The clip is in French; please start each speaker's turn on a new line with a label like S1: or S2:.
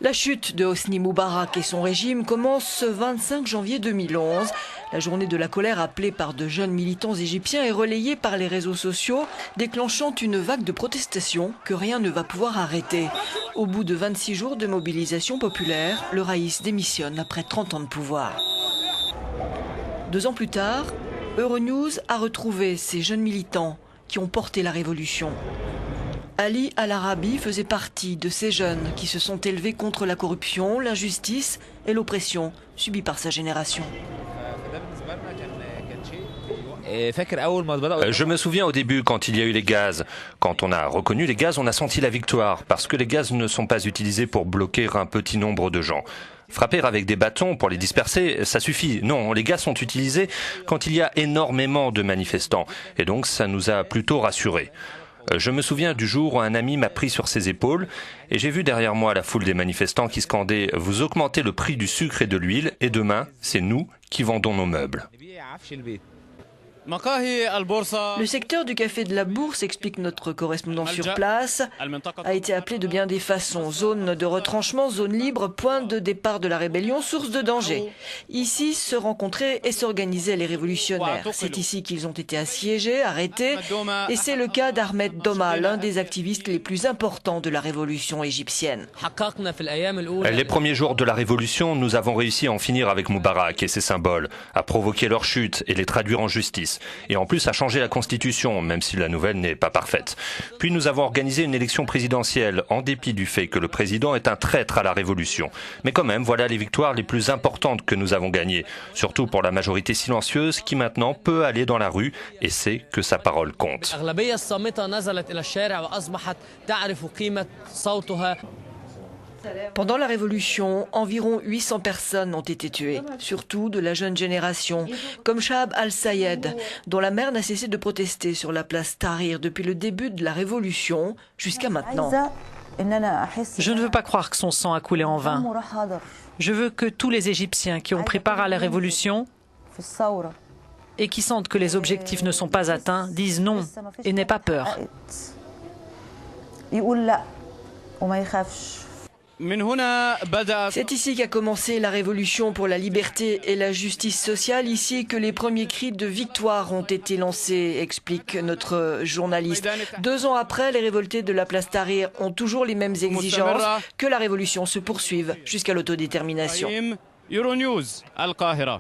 S1: La chute de Hosni Moubarak et son régime commence ce 25 janvier 2011. La journée de la colère appelée par de jeunes militants égyptiens est relayée par les réseaux sociaux, déclenchant une vague de protestations que rien ne va pouvoir arrêter. Au bout de 26 jours de mobilisation populaire, le Raïs démissionne après 30 ans de pouvoir. 2 ans plus tard, Euronews a retrouvé ces jeunes militants qui ont porté la révolution. Ali Al-Arabi faisait partie de ces jeunes qui se sont élevés contre la corruption, l'injustice et l'oppression subie par sa génération.
S2: Je me souviens au début quand il y a eu les gaz. Quand on a reconnu les gaz, on a senti la victoire parce que les gaz ne sont pas utilisés pour bloquer un petit nombre de gens. Frapper avec des bâtons pour les disperser, ça suffit. Non, les gaz sont utilisés quand il y a énormément de manifestants. Et donc ça nous a plutôt rassurés. Je me souviens du jour où un ami m'a pris sur ses épaules et j'ai vu derrière moi la foule des manifestants qui scandaient « Vous augmentez le prix du sucre et de l'huile et demain, c'est nous qui vendons nos meubles ».
S1: Le secteur du café de la Bourse, explique notre correspondant sur place, a été appelé de bien des façons. Zone de retranchement, zone libre, point de départ de la rébellion, source de danger. Ici se rencontraient et s'organisaient les révolutionnaires. C'est ici qu'ils ont été assiégés, arrêtés. Et c'est le cas d'Ahmed Doma, l'un des activistes les plus importants de la révolution égyptienne.
S2: Les premiers jours de la révolution, nous avons réussi à en finir avec Moubarak et ses symboles, à provoquer leur chute et les traduire en justice. Et en plus à changer la constitution, même si la nouvelle n'est pas parfaite. Puis nous avons organisé une élection présidentielle, en dépit du fait que le président est un traître à la révolution. Mais quand même, voilà les victoires les plus importantes que nous avons gagnées. Surtout pour la majorité silencieuse qui maintenant peut aller dans la rue et sait que sa parole compte.
S1: Pendant la Révolution, environ 800 personnes ont été tuées, surtout de la jeune génération, comme Shahab Al-Sayed, dont la mère n'a cessé de protester sur la place Tahrir depuis le début de la Révolution jusqu'à maintenant.
S3: Je ne veux pas croire que son sang a coulé en vain. Je veux que tous les Égyptiens qui ont pris part à la Révolution et qui sentent que les objectifs ne sont pas atteints disent non et n'aient pas peur.
S1: C'est ici qu'a commencé la révolution pour la liberté et la justice sociale, ici que les premiers cris de victoire ont été lancés, explique notre journaliste. 2 ans après, les révoltés de la place Tahrir ont toujours les mêmes exigences, que la révolution se poursuive jusqu'à l'autodétermination.
S4: Euronews, Al-Qahira.